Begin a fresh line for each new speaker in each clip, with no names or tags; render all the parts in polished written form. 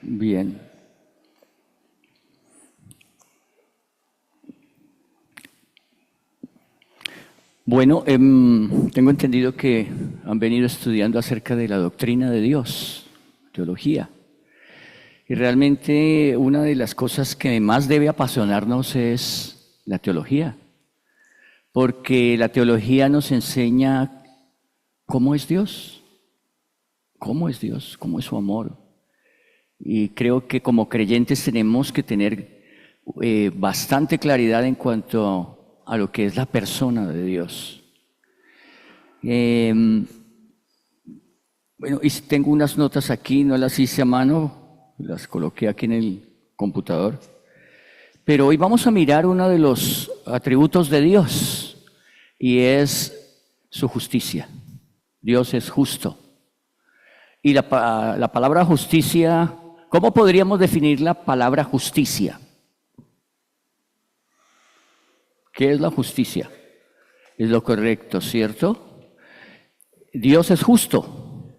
Bien. Bueno, tengo entendido que han venido estudiando acerca de la doctrina de Dios, teología. Y realmente una de las cosas que más debe apasionarnos es la teología, porque la teología nos enseña cómo es Dios, cómo es Dios, cómo es su amor. Y creo que como creyentes tenemos que tener bastante claridad en cuanto a lo que es la persona de Dios. Bueno, y tengo unas notas aquí, no las hice a mano, las coloqué aquí en el computador. Pero hoy vamos a mirar uno de los atributos de Dios, y es su justicia. Dios es justo. Y la palabra justicia, ¿cómo podríamos definir la palabra justicia? ¿Qué es la justicia? Es lo correcto, ¿cierto? Dios es justo.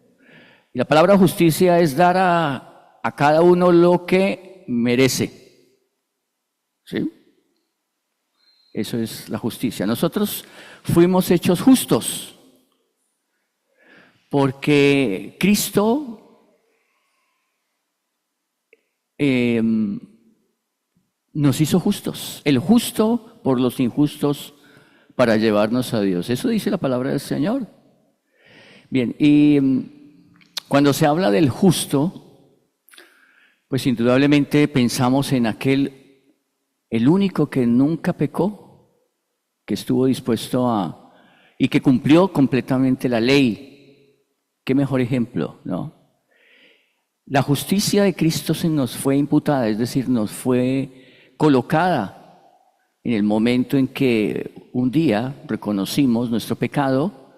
Y la palabra justicia es dar a cada uno lo que merece. ¿Sí? Eso es la justicia. Nosotros fuimos hechos justos porque Cristo nos hizo justos, el justo por los injustos para llevarnos a Dios. Eso dice la palabra del Señor. Bien, y cuando se habla del justo, pues indudablemente pensamos en el único que nunca pecó, que estuvo dispuesto y que cumplió completamente la ley. Qué mejor ejemplo, ¿no? La justicia de Cristo se nos fue imputada, es decir, nos fue colocada en el momento en que un día reconocimos nuestro pecado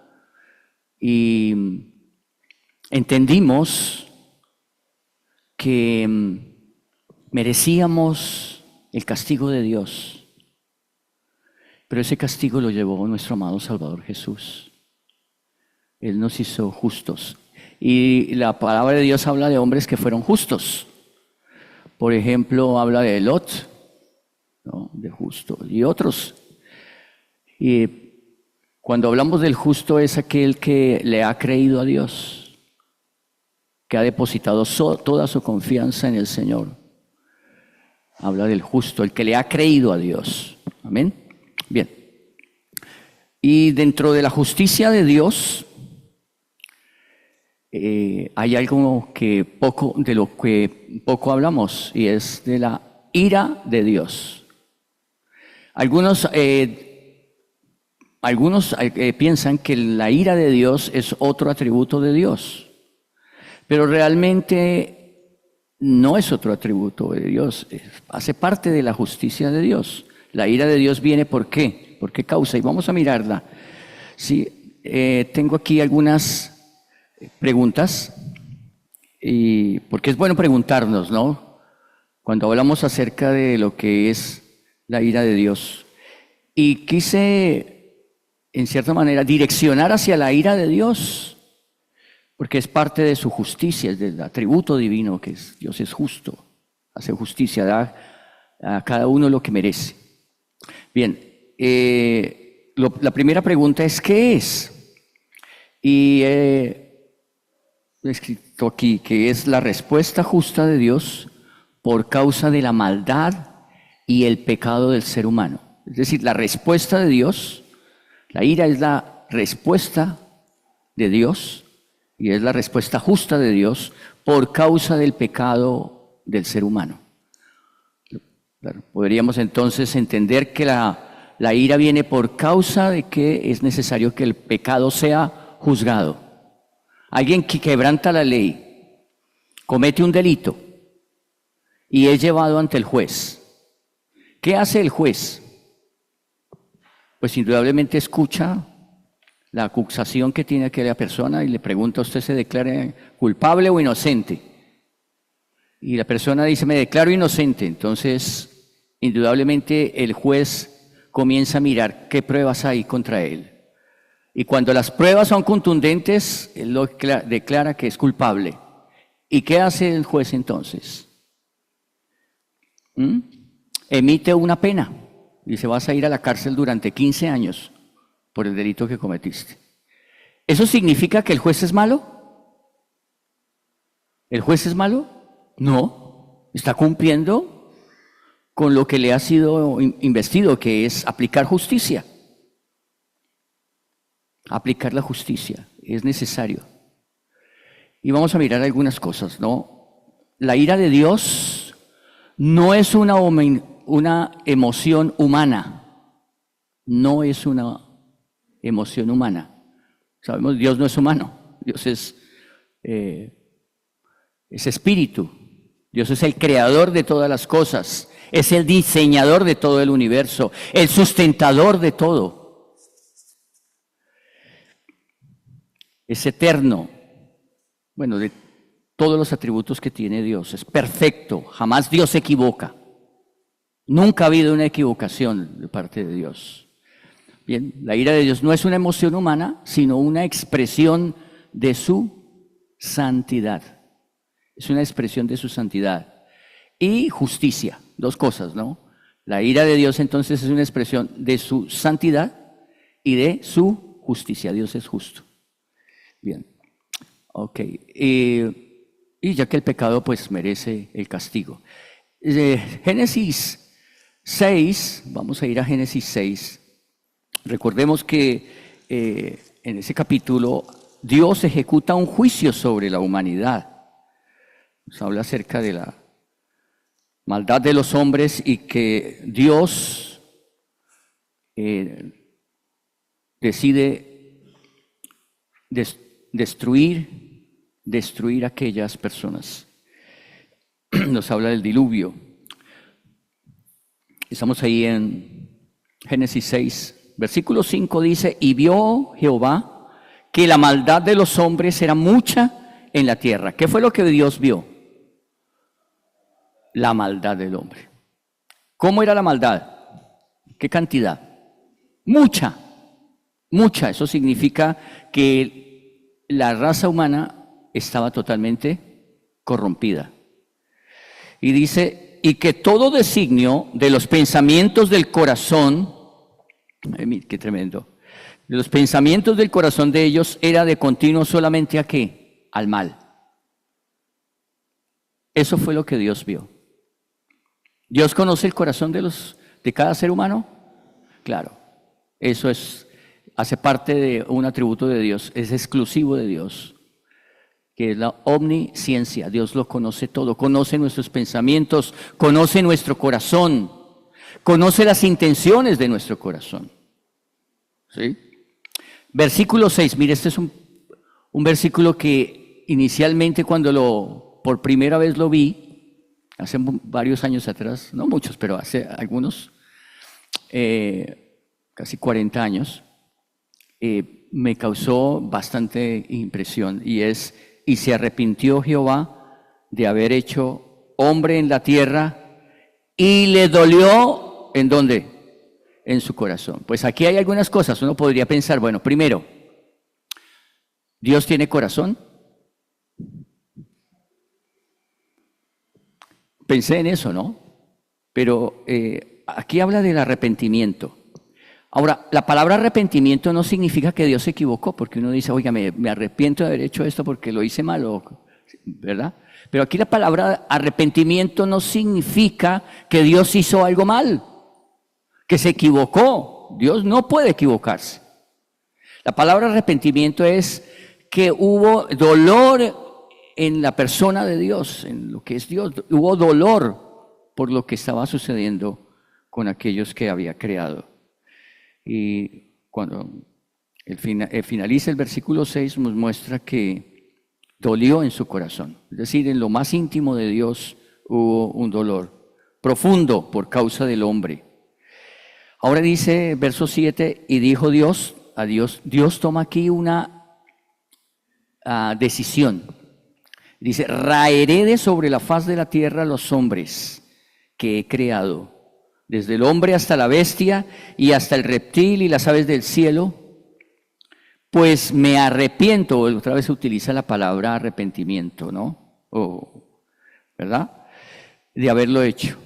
y entendimos que merecíamos el castigo de Dios, pero ese castigo lo llevó nuestro amado Salvador Jesús. Él nos hizo justos. Y la palabra de Dios habla de hombres que fueron justos. Por ejemplo, habla de Lot, ¿no? De justo, y otros. Y cuando hablamos del justo es aquel que le ha creído a Dios, que ha depositado toda su confianza en el Señor. Habla del justo, el que le ha creído a Dios. Amén. Bien. Y dentro de la justicia de Dios hay algo de lo que poco hablamos, y es de la ira de Dios. Algunos piensan que la ira de Dios es otro atributo de Dios, pero realmente no es otro atributo de Dios, hace parte de la justicia de Dios. La ira de Dios viene ¿por qué? ¿Por qué causa? Y vamos a mirarla. Sí, tengo aquí algunas preguntas, y porque es bueno preguntarnos, ¿no? Cuando hablamos acerca de lo que es la ira de Dios. Y quise, en cierta manera, direccionar hacia la ira de Dios, porque es parte de su justicia, es del atributo divino, que es Dios es justo, hace justicia, da a cada uno lo que merece. Bien, la primera pregunta es ¿qué es? Y he escrito aquí que es la respuesta justa de Dios por causa de la maldad y el pecado del ser humano. Es decir, la respuesta de Dios, la ira es la respuesta de Dios y es la respuesta justa de Dios por causa del pecado del ser humano. Podríamos entonces entender que la ira viene por causa de que es necesario que el pecado sea juzgado. Alguien que quebranta la ley, comete un delito y es llevado ante el juez. ¿Qué hace el juez? Pues indudablemente escucha la acusación que tiene aquella persona y le pregunta: ¿usted se declara culpable o inocente? Y la persona dice: me declaro inocente. Entonces, indudablemente el juez comienza a mirar qué pruebas hay contra él. Y cuando las pruebas son contundentes, él declara que es culpable. ¿Y qué hace el juez entonces? Emite una pena. Dice, vas a ir a la cárcel durante 15 años por el delito que cometiste. ¿Eso significa que el juez es malo? ¿El juez es malo? No, está cumpliendo con lo que le ha sido investido, que es aplicar justicia. Aplicar la justicia es necesario. Y vamos a mirar algunas cosas, ¿no? La ira de Dios no es una emoción humana. No es una emoción humana. Sabemos, Dios no es humano. Dios es espíritu. Dios es el creador de todas las cosas. Es el diseñador de todo el universo. El sustentador de todo. Es eterno. Bueno, de todos los atributos que tiene Dios. Es perfecto. Jamás Dios se equivoca. Nunca ha habido una equivocación de parte de Dios. Bien, la ira de Dios no es una emoción humana, sino una expresión de su santidad. Es una expresión de su santidad. Y justicia, dos cosas, ¿no? La ira de Dios entonces es una expresión de su santidad y de su justicia. Dios es justo. Bien, ok. Y ya que el pecado pues merece el castigo. Génesis 6, vamos a ir a Génesis 6. Recordemos que en ese capítulo Dios ejecuta un juicio sobre la humanidad. Nos habla acerca de la maldad de los hombres y que Dios decide destruir aquellas personas. Nos habla del diluvio. Estamos ahí en Génesis 6, versículo 5 dice, y vio Jehová que la maldad de los hombres era mucha en la tierra. ¿Qué fue lo que Dios vio? La maldad del hombre. ¿Cómo era la maldad? ¿Qué cantidad? Mucha, mucha. Eso significa que la raza humana estaba totalmente corrompida. Y dice, y que todo designio de los pensamientos del corazón, qué tremendo, de los pensamientos del corazón de ellos era de continuo solamente ¿a qué? Al mal. Eso fue lo que Dios vio. ¿Dios conoce el corazón de cada ser humano? Claro, eso hace parte de un atributo de Dios, es exclusivo de Dios, que es la omnisciencia. Dios lo conoce todo, conoce nuestros pensamientos, conoce nuestro corazón, conoce las intenciones de nuestro corazón. ¿Sí? Versículo 6, mire, este es un versículo que inicialmente cuando por primera vez lo vi, hace varios años atrás, no muchos, pero hace algunos, casi 40 años, me causó bastante impresión y se arrepintió Jehová de haber hecho hombre en la tierra y le dolió, ¿en dónde? En su corazón. Pues aquí hay algunas cosas, uno podría pensar, bueno, primero, ¿Dios tiene corazón? Pensé en eso, ¿no? Pero aquí habla del arrepentimiento. Ahora, la palabra arrepentimiento no significa que Dios se equivocó, porque uno dice, oiga, me arrepiento de haber hecho esto porque lo hice mal, ¿verdad? Pero aquí la palabra arrepentimiento no significa que Dios hizo algo mal, que se equivocó. Dios no puede equivocarse. La palabra arrepentimiento es que hubo dolor en la persona de Dios, en lo que es Dios. Hubo dolor por lo que estaba sucediendo con aquellos que había creado. Y cuando finaliza el versículo 6 nos muestra que dolió en su corazón. Es decir, en lo más íntimo de Dios hubo un dolor profundo por causa del hombre. Ahora dice verso 7, y dijo Dios a Dios, Dios toma aquí una decisión. Dice, raeré de sobre la faz de la tierra los hombres que he creado, desde el hombre hasta la bestia y hasta el reptil y las aves del cielo, pues me arrepiento. Otra vez se utiliza la palabra arrepentimiento, ¿no? ¿verdad? De haberlo hecho.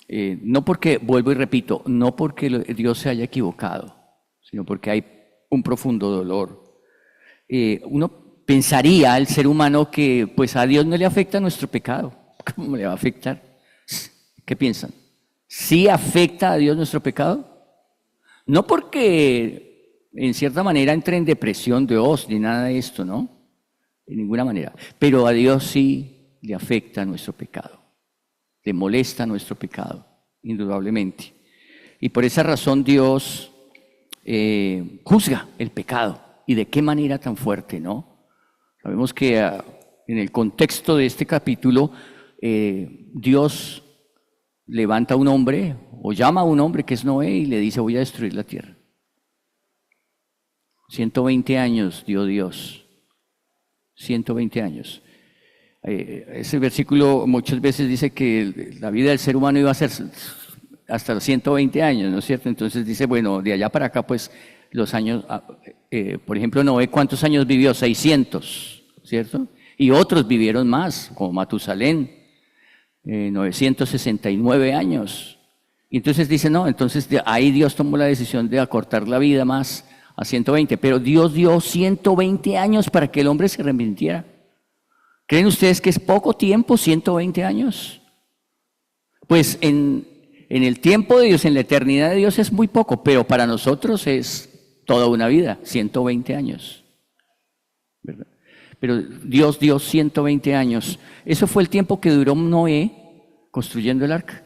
No porque, vuelvo y repito, no porque Dios se haya equivocado, sino porque hay un profundo dolor. Uno pensaría, el ser humano, que pues a Dios no le afecta nuestro pecado. ¿Cómo le va a afectar? ¿Qué piensan? ¿Sí afecta a Dios nuestro pecado? No porque en cierta manera entre en depresión Dios, ni nada de esto, ¿no? De ninguna manera. Pero a Dios sí le afecta nuestro pecado. Le molesta nuestro pecado, indudablemente. Y por esa razón Dios juzga el pecado. ¿Y de qué manera tan fuerte, no? Sabemos que en el contexto de este capítulo, Dios levanta a un hombre o llama a un hombre que es Noé y le dice: voy a destruir la tierra. 120 años dio Dios. 120 años. Ese versículo muchas veces dice que la vida del ser humano iba a ser hasta los 120 años, ¿no es cierto? Entonces dice, bueno, de allá para acá, pues los años, por ejemplo, Noé, ¿cuántos años vivió? 600, ¿cierto? Y otros vivieron más, como Matusalén, 969 años. Y entonces dice, no, entonces ahí Dios tomó la decisión de acortar la vida más a 120, pero Dios dio 120 años para que el hombre se arrepintiera. ¿Creen ustedes que es poco tiempo, 120 años? Pues en el tiempo de Dios, en la eternidad de Dios es muy poco, pero para nosotros es toda una vida, 120 años. ¿Verdad? Pero Dios dio 120 años. Eso fue el tiempo que duró Noé construyendo el arca.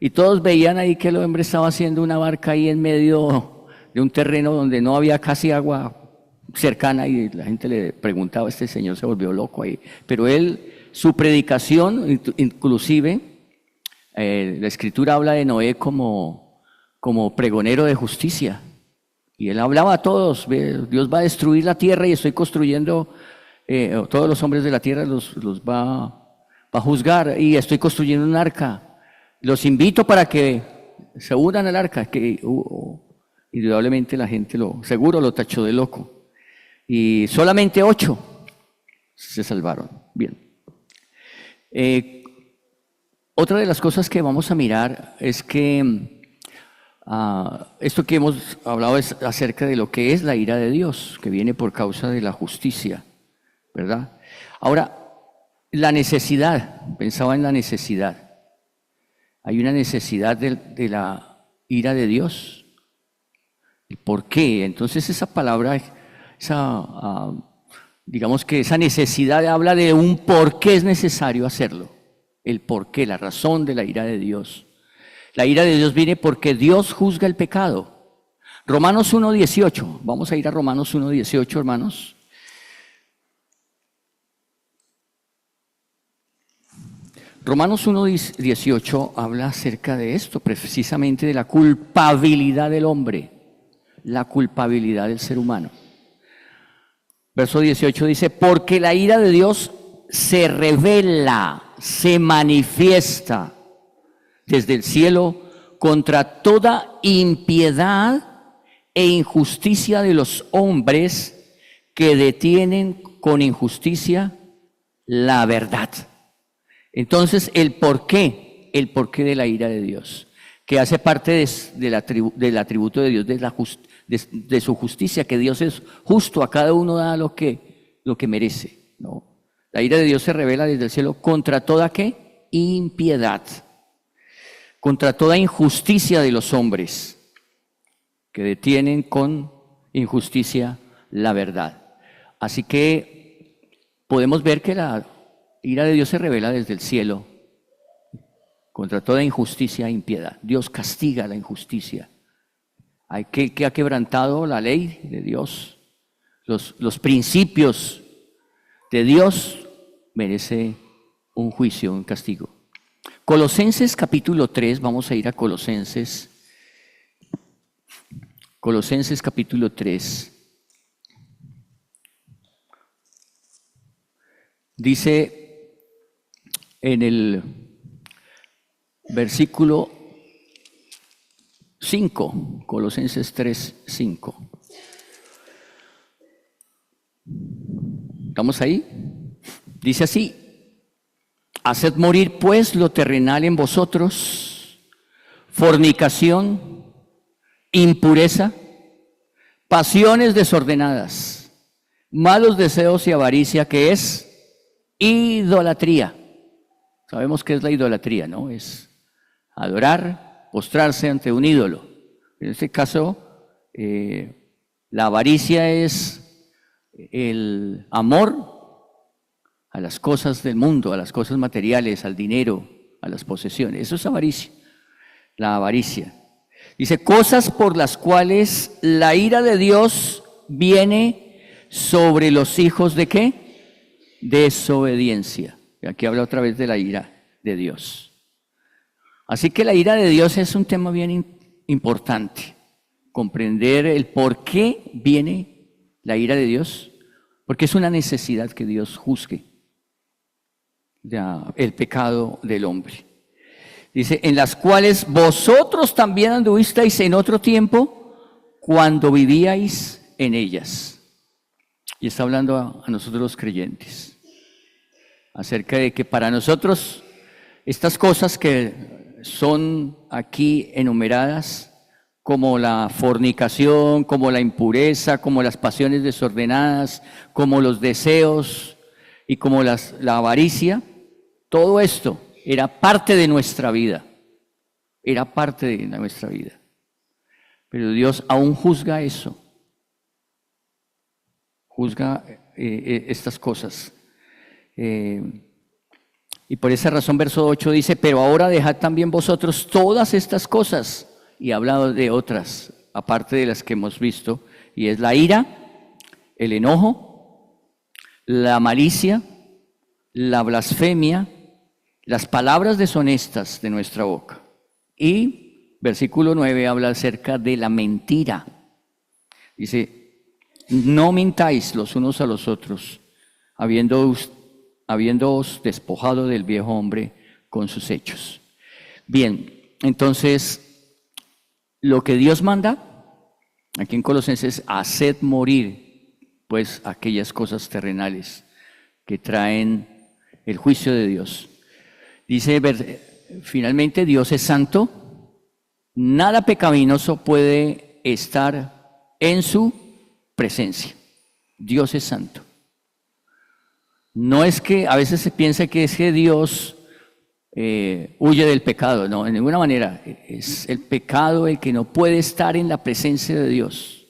Y todos veían ahí que el hombre estaba haciendo una barca ahí en medio de un terreno donde no había casi agua cercana, y la gente le preguntaba, este señor se volvió loco ahí. Pero él, su predicación, inclusive, la Escritura habla de Noé como pregonero de justicia. Y él hablaba a todos: Dios va a destruir la tierra y estoy construyendo, todos los hombres de la tierra los va a juzgar, y estoy construyendo un arca. Los invito para que se unan al arca. Que indudablemente la gente seguro lo tachó de loco. Y solamente 8 se salvaron. Bien. Otra de las cosas que vamos a mirar es que esto que hemos hablado es acerca de lo que es la ira de Dios, que viene por causa de la justicia, ¿verdad? Ahora, la necesidad, pensaba en la necesidad. Hay una necesidad de la ira de Dios. ¿Y por qué? Entonces esa palabra, digamos que esa necesidad habla de un por qué es necesario hacerlo. El por qué, la razón de la ira de Dios. La ira de Dios viene porque Dios juzga el pecado. Romanos 1:18. Vamos a ir a Romanos 1:18, hermanos. Romanos 1:18 habla acerca de esto, precisamente de la culpabilidad del hombre, la culpabilidad del ser humano. Verso 18 dice: porque la ira de Dios se revela, se manifiesta desde el cielo contra toda impiedad e injusticia de los hombres que detienen con injusticia la verdad. Entonces, el porqué de la ira de Dios, que hace parte del atributo de Dios, de su justicia, que Dios es justo, a cada uno da lo que merece, ¿no? La ira de Dios se revela desde el cielo contra toda ¿qué? Impiedad, contra toda injusticia de los hombres que detienen con injusticia la verdad. Así que podemos ver que la ira de Dios se revela desde el cielo contra toda injusticia e impiedad. Dios castiga la injusticia. Aquel que ha quebrantado la ley de Dios, los principios de Dios, merece un juicio, un castigo. Colosenses capítulo 3, vamos a ir a Colosenses. Colosenses capítulo 3. Dice en el versículo 5, Colosenses 3, 5. ¿Estamos ahí? Dice así: haced morir pues lo terrenal en vosotros, fornicación, impureza, pasiones desordenadas, malos deseos y avaricia, que es idolatría. Sabemos qué es la idolatría, ¿no? Es adorar, postrarse ante un ídolo. En este caso, la avaricia es el amor a las cosas del mundo, a las cosas materiales, al dinero, a las posesiones. Eso es avaricia, la avaricia. Dice, cosas por las cuales la ira de Dios viene sobre los hijos ¿de qué? Desobediencia. Y aquí habla otra vez de la ira de Dios. Así que la ira de Dios es un tema bien importante. Comprender el por qué viene la ira de Dios, porque es una necesidad que Dios juzgue el pecado del hombre. Dice, en las cuales vosotros también anduvisteis en otro tiempo cuando vivíais en ellas. Y está hablando a nosotros los creyentes, acerca de que para nosotros estas cosas que son aquí enumeradas, como la fornicación, como la impureza, como las pasiones desordenadas, como los deseos y como la avaricia, todo esto era parte de nuestra vida, era parte de nuestra vida. Pero Dios aún juzga eso, juzga estas cosas. Y por esa razón, verso 8 dice, pero ahora dejad también vosotros todas estas cosas, y ha hablado de otras, aparte de las que hemos visto, y es la ira, el enojo, la malicia, la blasfemia, las palabras deshonestas de nuestra boca. Y versículo 9 habla acerca de la mentira. Dice, no mintáis los unos a los otros, habiéndoos despojado del viejo hombre con sus hechos. Bien, entonces, lo que Dios manda, aquí en Colosenses, haced morir, pues, aquellas cosas terrenales que traen el juicio de Dios. Dice finalmente, Dios es santo, nada pecaminoso puede estar en su presencia. Dios es santo. No es que a veces se piensa que es que Dios huye del pecado, no, en ninguna manera. Es el pecado el que no puede estar en la presencia de Dios.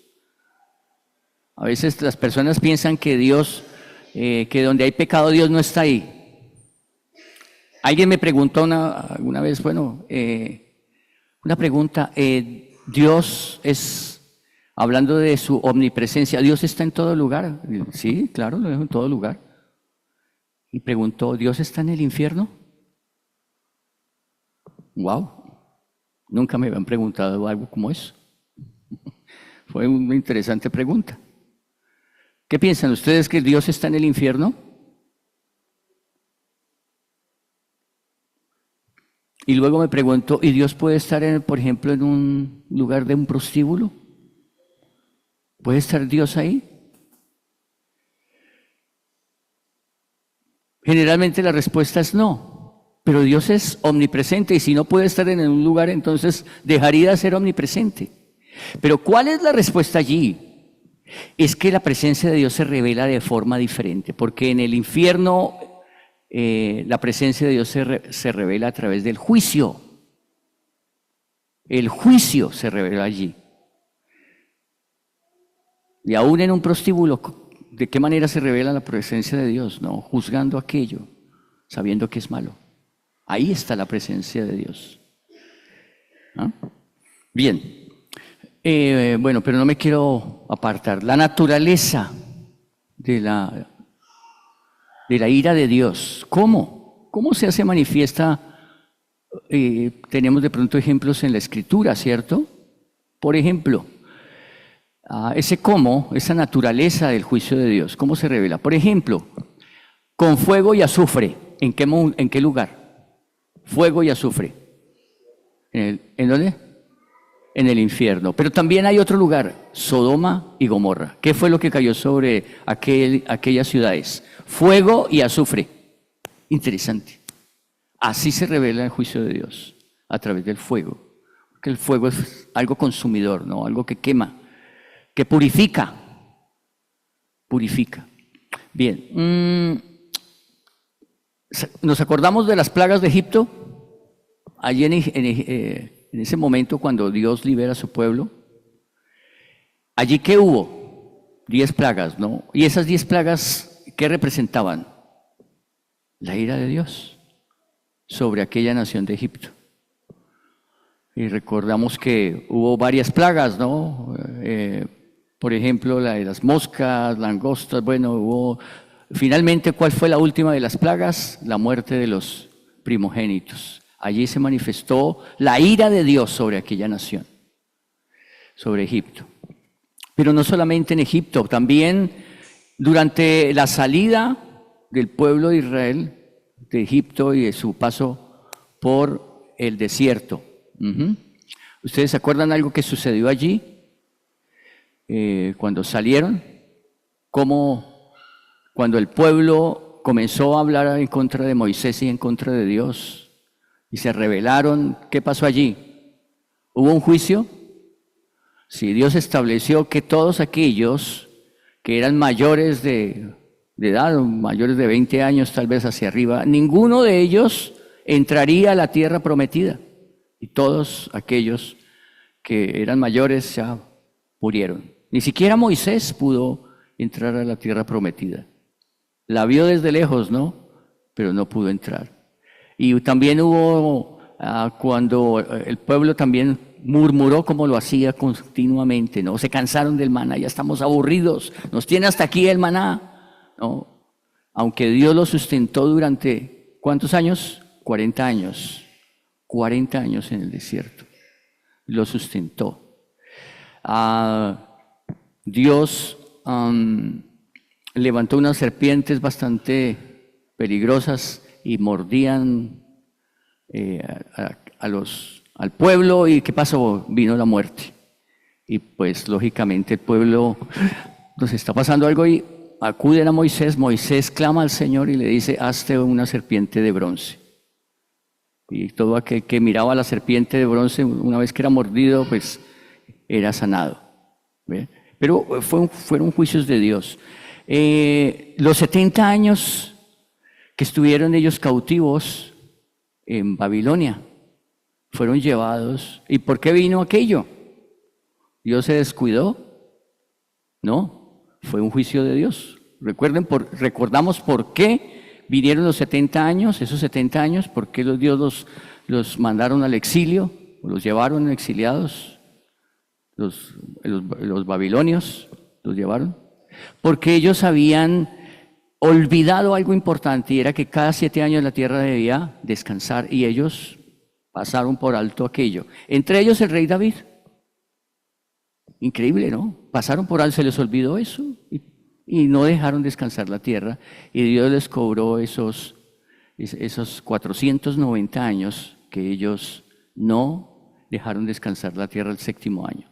A veces las personas piensan que Dios, que donde hay pecado Dios no está ahí. Alguien me preguntó alguna vez, una pregunta, Dios es, hablando de su omnipresencia, ¿Dios está en todo lugar? Sí, claro, lo dejo en todo lugar. Y preguntó, ¿Dios está en el infierno? Wow, nunca me habían preguntado algo como eso. Fue una interesante pregunta. ¿Qué piensan ustedes, que Dios está en el infierno? Y luego me pregunto, ¿y Dios puede estar, por ejemplo, en un lugar de un prostíbulo? ¿Puede estar Dios ahí? Generalmente la respuesta es no, pero Dios es omnipresente y si no puede estar en un lugar, entonces dejaría de ser omnipresente. Pero ¿cuál es la respuesta allí? Es que la presencia de Dios se revela de forma diferente, porque en el infierno la presencia de Dios se revela a través del juicio. El juicio se revela allí. Y aún en un prostíbulo, ¿de qué manera se revela la presencia de Dios? No, juzgando aquello, sabiendo que es malo. Ahí está la presencia de Dios. ¿Ah? Bien. Bueno, pero no me quiero apartar. La naturaleza de la ira de Dios. ¿Cómo? ¿Cómo se hace manifiesta? Tenemos de pronto ejemplos en la Escritura, ¿cierto? Por ejemplo, esa naturaleza del juicio de Dios, ¿cómo se revela? Por ejemplo, con fuego y azufre. ¿En qué lugar? Fuego y azufre. ¿En dónde? en el infierno. Pero también hay otro lugar, Sodoma y Gomorra. ¿Qué fue lo que cayó sobre aquellas ciudades? Fuego y azufre. Interesante. Así se revela el juicio de Dios, a través del fuego. Porque el fuego es algo consumidor, ¿no? Algo que quema, que purifica. Purifica. Bien. ¿Nos acordamos de las plagas de Egipto? Allí en ese momento cuando Dios libera a su pueblo. ¿Allí qué hubo? 10 plagas, ¿no? Y esas 10 plagas, ¿qué representaban? La ira de Dios sobre aquella nación de Egipto. Y recordamos que hubo varias plagas, ¿no? Por ejemplo, la de las moscas, langostas, bueno, hubo... Finalmente, ¿cuál fue la última de las plagas? La muerte de los primogénitos. Allí se manifestó la ira de Dios sobre aquella nación, sobre Egipto. Pero no solamente en Egipto, también durante la salida del pueblo de Israel de Egipto y de su paso por el desierto. ¿Ustedes se acuerdan algo que sucedió allí? Cuando salieron, cuando el pueblo comenzó a hablar en contra de Moisés y en contra de Dios y se rebelaron, ¿qué pasó allí? ¿Hubo un juicio? Sí, Dios estableció que todos aquellos que eran mayores de edad, mayores de 20 años tal vez hacia arriba, ninguno de ellos entraría a la tierra prometida. Y todos aquellos que eran mayores ya murieron. Ni siquiera Moisés pudo entrar a la tierra prometida. La vio desde lejos, ¿no? Pero no pudo entrar. Y también hubo, cuando el pueblo también murmuró como lo hacía continuamente, ¿no? Se cansaron del maná, ya estamos aburridos, nos tiene hasta aquí el maná, ¿no? Aunque Dios lo sustentó durante, ¿cuántos años? 40 años. 40 años en el desierto. Lo sustentó. Dios levantó unas serpientes bastante peligrosas y mordían al pueblo. ¿Y qué pasó? Vino la muerte. Y pues lógicamente el pueblo, nos está pasando algo y acuden a Moisés. Moisés clama al Señor y le dice, hazte una serpiente de bronce. Y todo aquel que miraba a la serpiente de bronce, una vez que era mordido, pues era sanado. ¿Ve? Pero fueron juicios de Dios. Los 70 años que estuvieron ellos cautivos en Babilonia, fueron llevados. ¿Y por qué vino aquello? ¿Dios se descuidó? No, fue un juicio de Dios. Recordamos por qué vinieron los 70 años, esos 70 años, por qué Dios los mandaron al exilio, los llevaron exiliados, los babilonios los llevaron, porque ellos habían olvidado algo importante y era que cada 7 años la tierra debía descansar y ellos pasaron por alto aquello. Entre ellos el rey David. Increíble, ¿no? Pasaron por alto, se les olvidó eso y no dejaron descansar la tierra y Dios les cobró esos 490 años que ellos no dejaron descansar la tierra el 7º año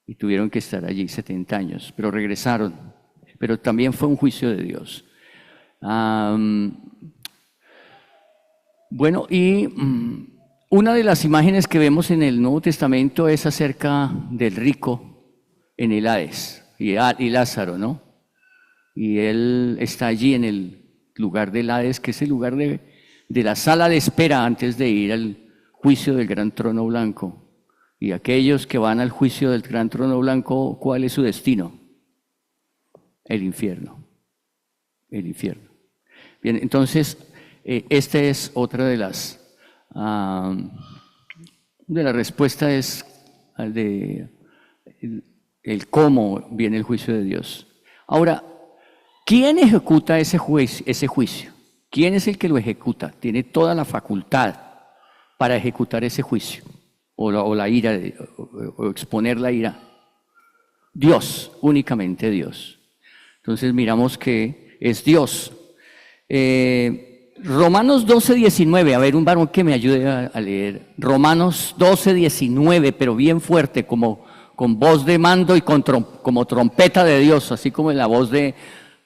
y tuvieron que estar allí 70 años, pero regresaron. Pero también fue un juicio de Dios. Bueno, y una de las imágenes que vemos en el Nuevo Testamento es acerca del rico en el Hades y Lázaro, ¿no? Y él está allí en el lugar del Hades, que es el lugar de la sala de espera antes de ir al juicio del gran trono blanco. Y aquellos que van al juicio del gran trono blanco, ¿cuál es su destino? El infierno. El infierno. Bien, entonces, esta es otra de las respuestas de el cómo viene el juicio de Dios. Ahora, ¿quién ejecuta ese juicio? ¿Quién es el que lo ejecuta? Tiene toda la facultad para ejecutar ese juicio o la ira o exponer la ira. Dios, únicamente Dios. Entonces miramos que es Dios. Romanos 12:19, a ver, un varón que me ayude a leer. Romanos 12:19, pero bien fuerte, como con voz de mando y como trompeta de Dios, así como en la voz de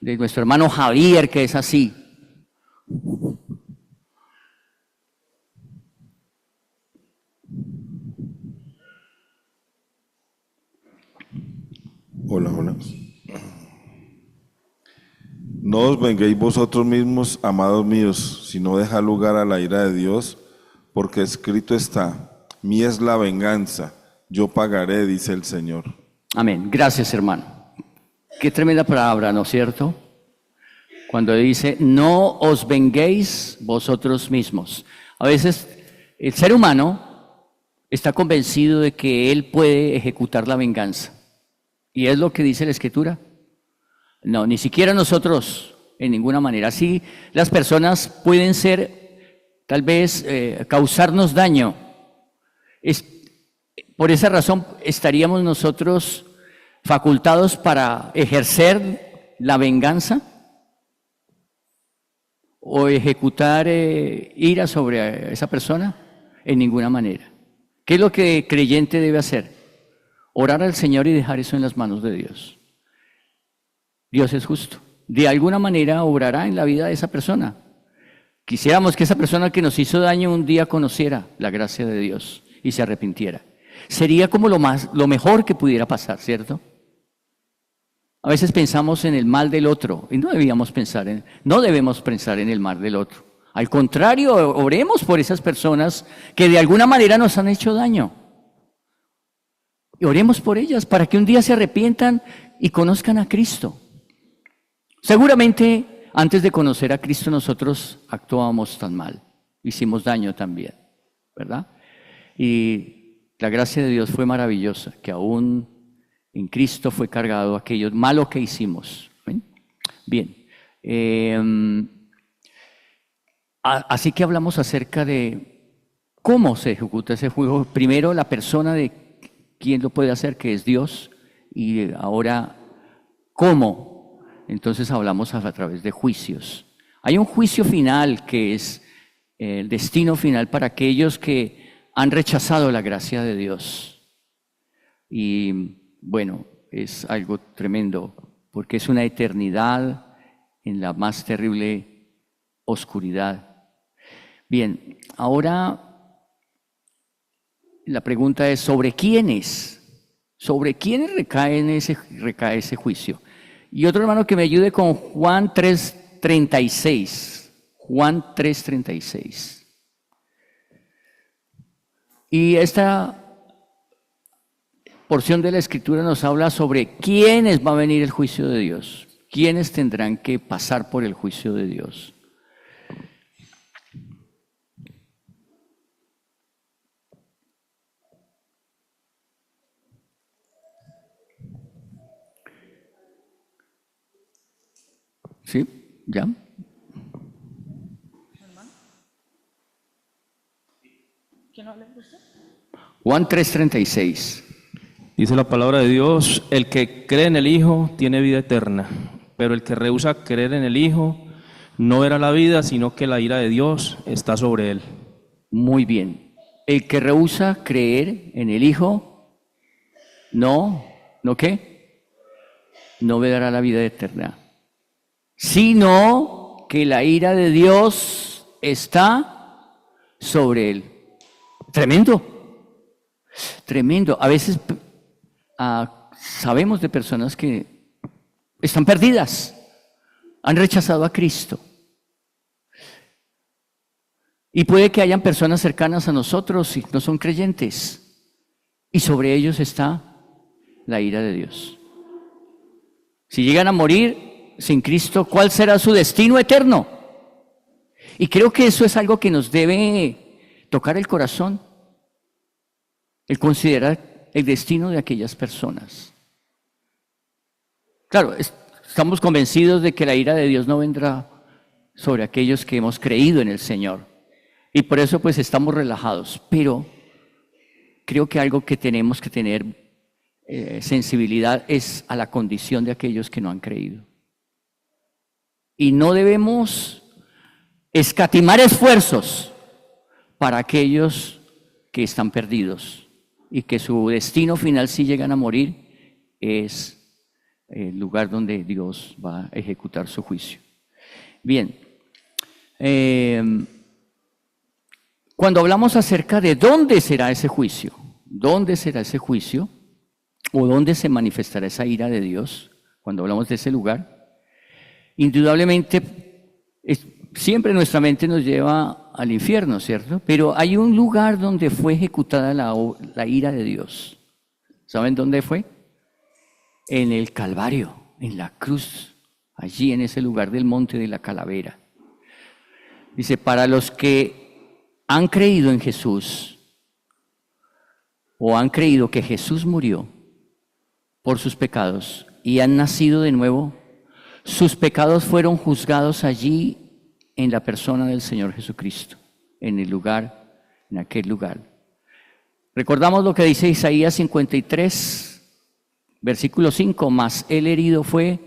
nuestro hermano Javier, que es así.
Hola, hola. No os venguéis vosotros mismos, amados míos, sino dejad lugar a la ira de Dios, porque escrito está, mía es la venganza, yo pagaré, dice el Señor.
Amén. Gracias, hermano. Qué tremenda palabra, ¿no es cierto? Cuando dice, no os venguéis vosotros mismos. A veces el ser humano está convencido de que él puede ejecutar la venganza. ¿Y es lo que dice la Escritura? No, ni siquiera nosotros, en ninguna manera. Sí, las personas pueden ser, tal vez, causarnos daño. Por esa razón estaríamos nosotros facultados para ejercer la venganza o ejecutar ira sobre esa persona, en ninguna manera. ¿Qué es lo que el creyente debe hacer? Orar al Señor y dejar eso en las manos de Dios. Dios es justo. De alguna manera obrará en la vida de esa persona. Quisiéramos que esa persona que nos hizo daño un día conociera la gracia de Dios y se arrepintiera. Sería como lo mejor que pudiera pasar, ¿cierto? A veces pensamos en el mal del otro y no debemos pensar en el mal del otro. Al contrario, oremos por esas personas que de alguna manera nos han hecho daño. Y oremos por ellas para que un día se arrepientan y conozcan a Cristo. Seguramente antes de conocer a Cristo nosotros actuábamos tan mal, hicimos daño también, ¿verdad? Y la gracia de Dios fue maravillosa, que aún en Cristo fue cargado aquello malo que hicimos. Bien, así que hablamos acerca de cómo se ejecuta ese juego. Primero la persona de quién lo puede hacer, que es Dios, y ahora cómo. Entonces hablamos a través de juicios. Hay un juicio final que es el destino final para aquellos que han rechazado la gracia de Dios. Y bueno, es algo tremendo, porque es una eternidad en la más terrible oscuridad. Bien, ahora la pregunta es, ¿sobre quiénes? ¿Sobre quiénes recae ese juicio? Y otro hermano que me ayude con Juan 3:36. Juan 3:36. Y esta porción de la Escritura nos habla sobre quiénes va a venir el juicio de Dios, quiénes tendrán que pasar por el juicio de Dios. ¿Sí? ¿Ya? Juan 3:36.
Dice la palabra de Dios, el que cree en el Hijo tiene vida eterna, pero el que rehúsa creer en el Hijo no verá la vida, sino que la ira de Dios está sobre él.
Muy bien. El que rehúsa creer en el Hijo, ¿no qué? No verá la vida eterna, sino que la ira de Dios está sobre él. Tremendo, tremendo. A veces sabemos de personas que están perdidas, han rechazado a Cristo. Y puede que hayan personas cercanas a nosotros y no son creyentes, y sobre ellos está la ira de Dios. Si llegan a morir sin Cristo, ¿cuál será su destino eterno? Y creo que eso es algo que nos debe tocar el corazón, el considerar el destino de aquellas personas. Claro, estamos convencidos de que la ira de Dios no vendrá sobre aquellos que hemos creído en el Señor. Y por eso pues estamos relajados. Pero creo que algo que tenemos que tener sensibilidad es a la condición de aquellos que no han creído. Y no debemos escatimar esfuerzos para aquellos que están perdidos y que su destino final, si llegan a morir, es el lugar donde Dios va a ejecutar su juicio. Bien, cuando hablamos acerca de dónde será ese juicio, o dónde se manifestará esa ira de Dios, cuando hablamos de ese lugar, indudablemente siempre nuestra mente nos lleva al infierno, ¿cierto? Pero hay un lugar donde fue ejecutada la ira de Dios. ¿Saben dónde fue? En el Calvario, en la cruz, allí en ese lugar del monte de la calavera. Dice, para los que han creído en Jesús, o han creído que Jesús murió por sus pecados y han nacido de nuevo, sus pecados fueron juzgados allí en la persona del Señor Jesucristo, en aquel lugar. Recordamos lo que dice Isaías 53, versículo 5, mas él herido fue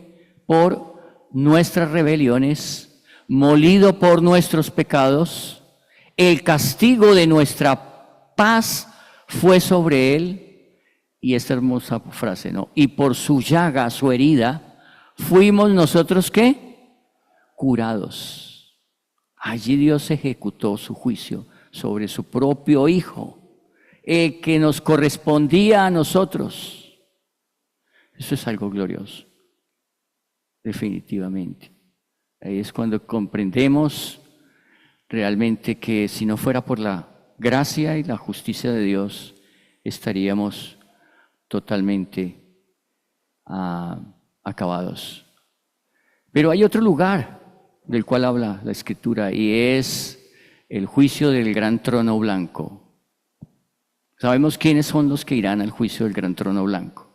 por nuestras rebeliones, molido por nuestros pecados, el castigo de nuestra paz fue sobre él, y esta hermosa frase, ¿no? Y por su llaga, su herida, fuimos nosotros, ¿qué? Curados. Allí Dios ejecutó su juicio sobre su propio Hijo, el que nos correspondía a nosotros. Eso es algo glorioso, definitivamente. Ahí es cuando comprendemos realmente que si no fuera por la gracia y la justicia de Dios, estaríamos totalmente acabados. Pero hay otro lugar del cual habla la Escritura, y es el juicio del gran trono blanco. Sabemos quiénes son los que irán al juicio del gran trono blanco.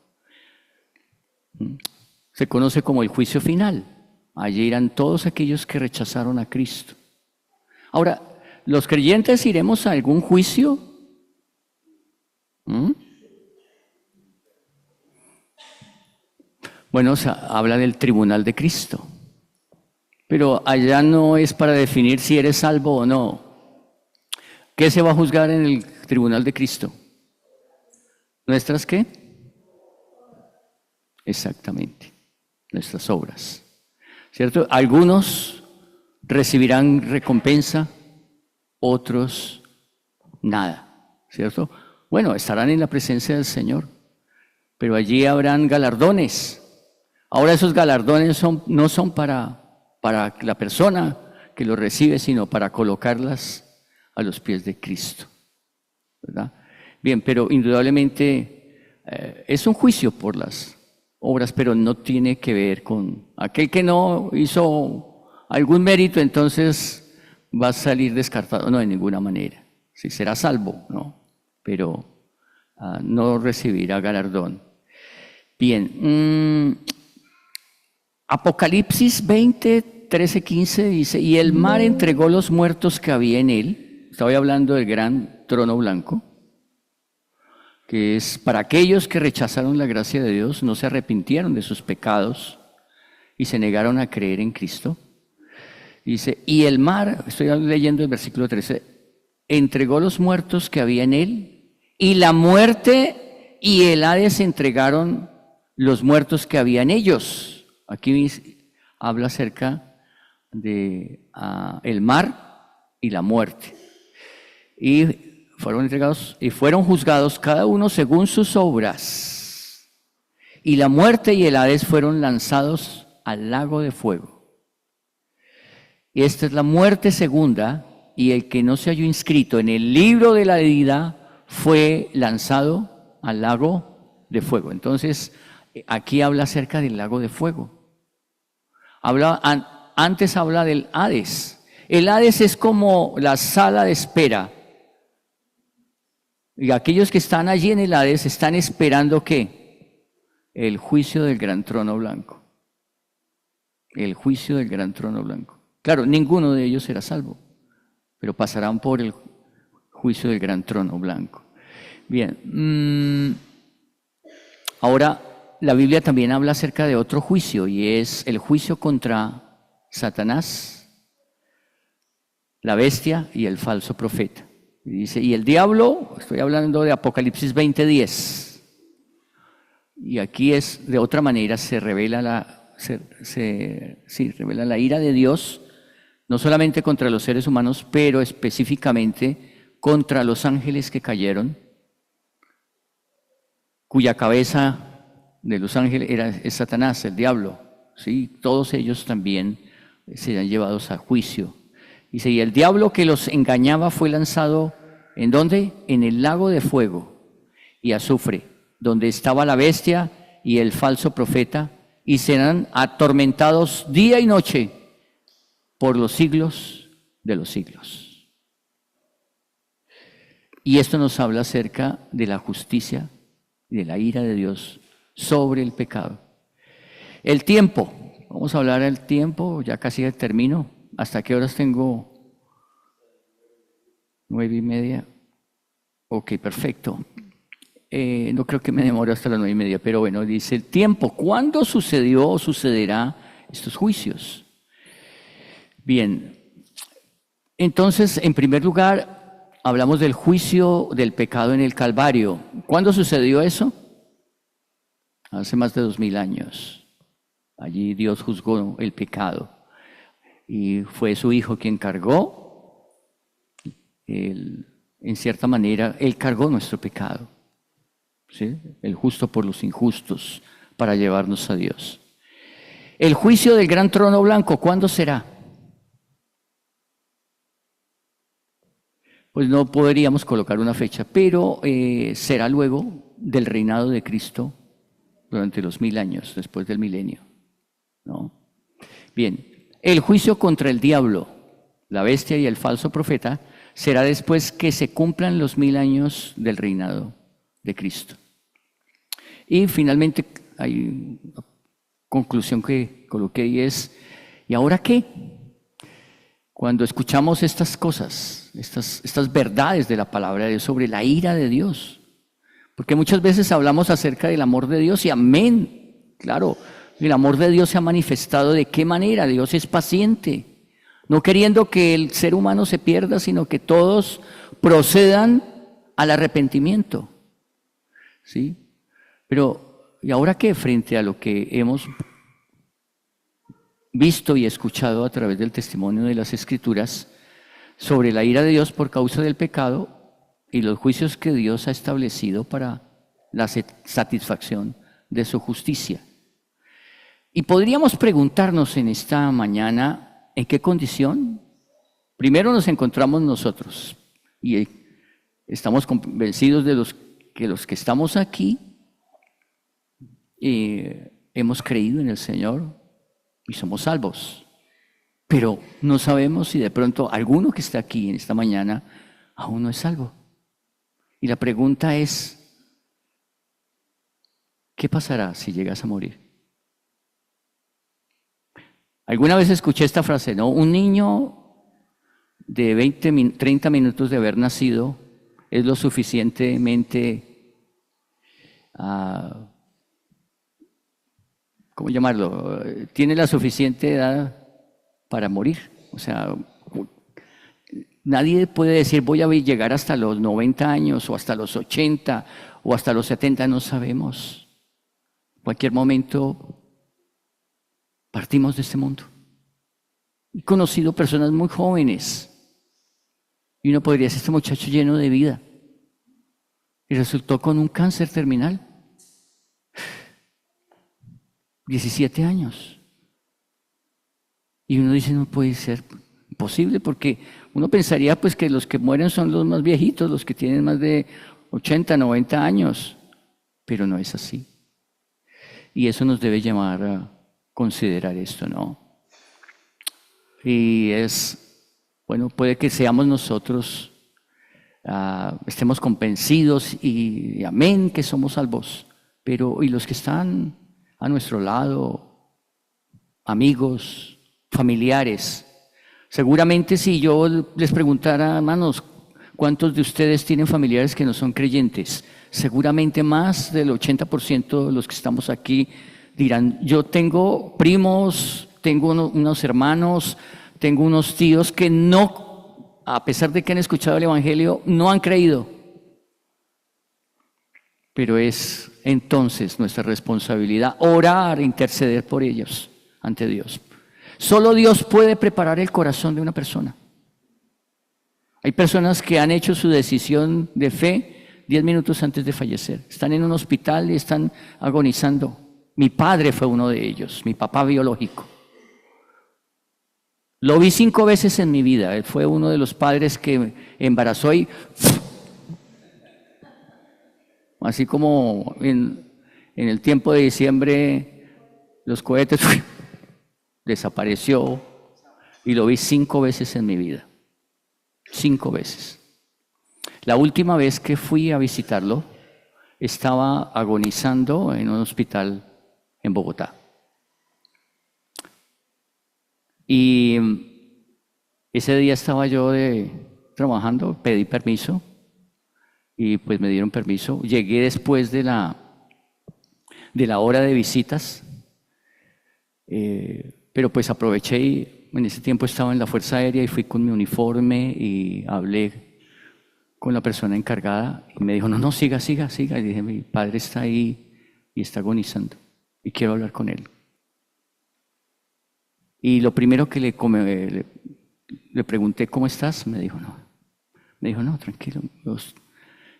Se conoce como el juicio final. Allí irán todos aquellos que rechazaron a Cristo. Ahora, ¿los creyentes iremos a algún juicio? Bueno, habla del tribunal de Cristo. Pero allá no es para definir si eres salvo o no. ¿Qué se va a juzgar en el tribunal de Cristo? ¿Nuestras qué? Exactamente, nuestras obras. ¿Cierto? Algunos recibirán recompensa, otros nada. ¿Cierto? Bueno, estarán en la presencia del Señor, pero allí habrán galardones. Ahora esos galardones no son para la persona que los recibe, sino para colocarlas a los pies de Cristo, ¿verdad? Bien, pero indudablemente es un juicio por las obras, pero no tiene que ver con aquel que no hizo algún mérito, entonces va a salir descartado. No, de ninguna manera. Sí, será salvo, ¿no? Pero no recibirá galardón. Bien, Apocalipsis 20, 13, 15 dice, y el mar entregó los muertos que había en él. Estaba hablando del gran trono blanco, que es para aquellos que rechazaron la gracia de Dios, no se arrepintieron de sus pecados y se negaron a creer en Cristo. Dice, y el mar, estoy leyendo el versículo 13, entregó los muertos que había en él, y la muerte y el Hades entregaron los muertos que había en ellos. Aquí habla acerca de el mar y la muerte. Y fueron entregados y fueron juzgados cada uno según sus obras. Y la muerte y el Hades fueron lanzados al lago de fuego. Y esta es la muerte segunda, y el que no se halló inscrito en el libro de la vida fue lanzado al lago de fuego. Entonces, aquí habla acerca del lago de fuego. Antes habla del Hades. El Hades es como la sala de espera. Y aquellos que están allí en el Hades están esperando ¿qué? El juicio del gran trono blanco. El juicio del gran trono blanco. Claro, ninguno de ellos será salvo, pero pasarán por el juicio del gran trono blanco. Bien, ahora la Biblia también habla acerca de otro juicio, y es el juicio contra Satanás, la bestia y el falso profeta. Y dice, y el diablo, estoy hablando de Apocalipsis 20:10. Y aquí es, de otra manera, se revela revela la ira de Dios, no solamente contra los seres humanos, pero específicamente contra los ángeles que cayeron, cuya cabeza de los ángeles es Satanás, el diablo. ¿Sí? Todos ellos también serán llevados a juicio. Dice, y el diablo que los engañaba fue lanzado, ¿en dónde? En el lago de fuego y azufre, donde estaba la bestia y el falso profeta, y serán atormentados día y noche por los siglos de los siglos. Y esto nos habla acerca de la justicia y de la ira de Dios sobre el pecado. El tiempo, vamos a hablar del tiempo, ya casi termino. ¿Hasta qué horas tengo? 9:30. Ok, perfecto. No creo que me demore hasta las 9:30, pero bueno, dice el tiempo. ¿Cuándo sucedió o sucederá estos juicios? Bien, entonces, en primer lugar, hablamos del juicio del pecado en el Calvario. ¿Cuándo sucedió eso? Hace más de 2000 años. Allí Dios juzgó el pecado y fue su Hijo quien cargó, en cierta manera, Él cargó nuestro pecado. ¿Sí? El justo por los injustos, para llevarnos a Dios. El juicio del gran trono blanco, ¿cuándo será? Pues no podríamos colocar una fecha, pero será luego del reinado de Cristo durante los 1000 años, después del milenio, ¿no? Bien, el juicio contra el diablo, la bestia y el falso profeta será después que se cumplan los 1000 años del reinado de Cristo. Y finalmente hay una conclusión que coloqué y es, ¿y ahora qué? Cuando escuchamos estas cosas, estas verdades de la palabra de Dios sobre la ira de Dios, porque muchas veces hablamos acerca del amor de Dios y amén, claro, el amor de Dios se ha manifestado de qué manera. Dios es paciente, no queriendo que el ser humano se pierda, sino que todos procedan al arrepentimiento, ¿sí? Pero, ¿y ahora qué? Frente a lo que hemos visto y escuchado a través del testimonio de las Escrituras sobre la ira de Dios por causa del pecado y los juicios que Dios ha establecido para la satisfacción de su justicia. Y podríamos preguntarnos en esta mañana, ¿en qué condición? Primero nos encontramos nosotros y estamos convencidos de que los que estamos aquí hemos creído en el Señor y somos salvos. Pero no sabemos si de pronto alguno que está aquí en esta mañana aún no es salvo. Y la pregunta es, ¿qué pasará si llegas a morir? Alguna vez escuché esta frase, ¿no? Un niño de 30 minutos de haber nacido es lo suficientemente, ¿cómo llamarlo? Tiene la suficiente edad para morir. O sea, nadie puede decir voy a llegar hasta los 90 años o hasta los 80 o hasta los 70, no sabemos. En cualquier momento partimos de este mundo. He conocido personas muy jóvenes y uno podría decir, este muchacho lleno de vida, y resultó con un cáncer terminal. 17 años. Y uno dice, no puede ser posible, porque uno pensaría pues que los que mueren son los más viejitos, los que tienen más de 80, 90 años, pero no es así. Y eso nos debe llevar a considerar esto, ¿no? Y bueno, puede que seamos nosotros, estemos convencidos y amén que somos salvos, pero y los que están a nuestro lado, amigos, familiares, seguramente si yo les preguntara, hermanos, ¿cuántos de ustedes tienen familiares que no son creyentes? Seguramente más del 80% de los que estamos aquí dirán, yo tengo primos, tengo unos hermanos, tengo unos tíos que no a pesar de que han escuchado el Evangelio, no han creído. Pero es entonces nuestra responsabilidad orar e interceder por ellos ante Dios. Solo Dios puede preparar el corazón de una persona. Hay personas que han hecho su decisión de fe 10 minutos antes de fallecer. Están en un hospital y están agonizando. Mi padre fue uno de ellos, mi papá biológico. Lo vi 5 veces en mi vida. Él fue uno de los padres que embarazó y así como en el tiempo de diciembre los cohetes desapareció, y lo vi 5 veces en mi vida. 5 veces. La última vez que fui a visitarlo, estaba agonizando en un hospital en Bogotá. Y ese día estaba yo trabajando, pedí permiso y pues me dieron permiso. Llegué después de la hora de visitas, pero pues aproveché y en ese tiempo estaba en la Fuerza Aérea y fui con mi uniforme y hablé con la persona encargada y me dijo, no, siga. Y dije, mi padre está ahí y está agonizando y quiero hablar con él. Y lo primero que le pregunté, ¿cómo estás? Me dijo, no, tranquilo,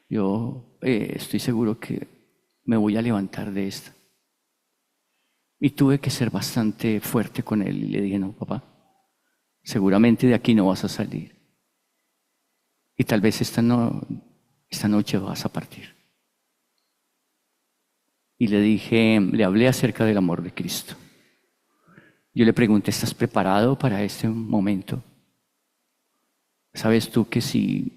yo estoy seguro que me voy a levantar de esta. Y tuve que ser bastante fuerte con él y le dije, no, papá, seguramente de aquí no vas a salir. Y tal vez esta noche vas a partir. Y le hablé acerca del amor de Cristo. Yo le pregunté, ¿estás preparado para este momento? ¿Sabes tú que si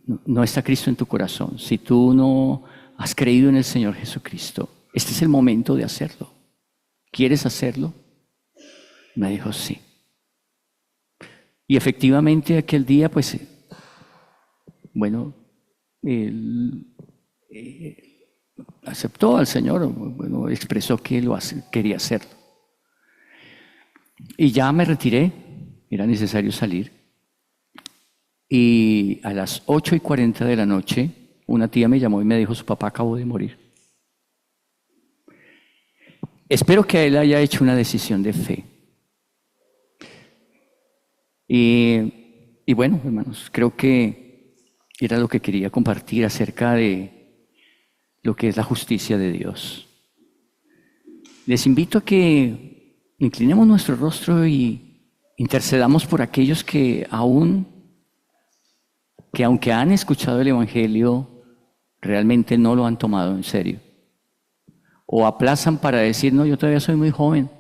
no está Cristo en tu corazón, si tú no has creído en el Señor Jesucristo, este es el momento de hacerlo? ¿Quieres hacerlo? Me dijo, sí. Y efectivamente aquel día, pues, él aceptó al Señor, expresó que él quería hacerlo. Y ya me retiré, era necesario salir. Y a las 8:40 de la noche, una tía me llamó y me dijo, su papá acabó de morir. Espero que él haya hecho una decisión de fe. Y bueno, hermanos, creo que era lo que quería compartir acerca de lo que es la justicia de Dios. Les invito a que inclinemos nuestro rostro y intercedamos por aquellos que aunque han escuchado el Evangelio, realmente no lo han tomado en serio. O aplazan para decir, no, yo todavía soy muy joven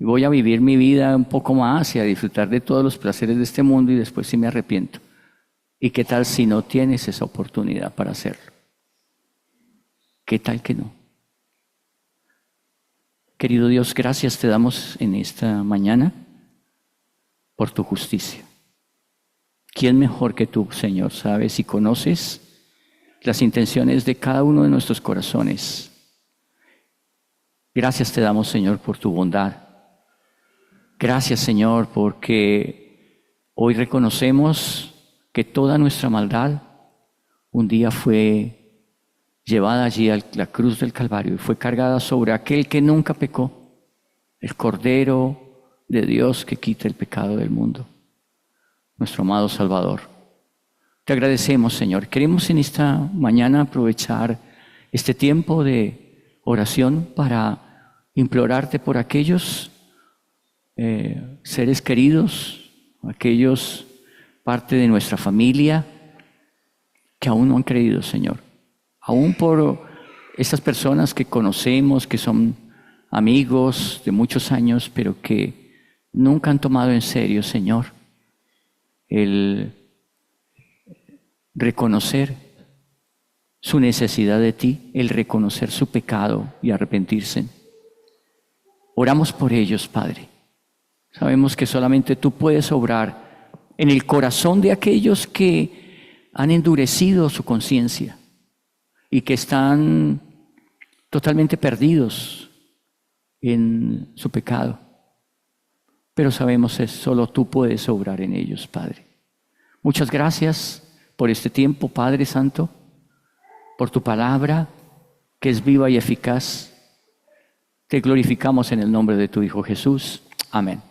y voy a vivir mi vida un poco más y a disfrutar de todos los placeres de este mundo y después sí me arrepiento. ¿Y qué tal si no tienes esa oportunidad para hacerlo? ¿Qué tal que no? Querido Dios, gracias te damos en esta mañana por tu justicia. ¿Quién mejor que tú, Señor, sabes y conoces las intenciones de cada uno de nuestros corazones? Gracias te damos, Señor, por tu bondad. Gracias, Señor, porque hoy reconocemos que toda nuestra maldad un día fue llevada allí a la cruz del Calvario y fue cargada sobre aquel que nunca pecó, el Cordero de Dios que quita el pecado del mundo, nuestro amado Salvador. Te agradecemos, Señor. Queremos en esta mañana aprovechar este tiempo de oración para implorarte por aquellos seres queridos, aquellos parte de nuestra familia que aún no han creído, Señor. Aún por estas personas que conocemos, que son amigos de muchos años, pero que nunca han tomado en serio, Señor, el reconocer su necesidad de ti, el reconocer su pecado y arrepentirse. Oramos por ellos, Padre. Sabemos que solamente tú puedes obrar en el corazón de aquellos que han endurecido su conciencia y que están totalmente perdidos en su pecado. pero sabemos que solo tú puedes obrar en ellos, Padre. Muchas gracias por este tiempo, Padre Santo, por tu palabra que es viva y eficaz. Te glorificamos en el nombre de tu Hijo Jesús. Amén.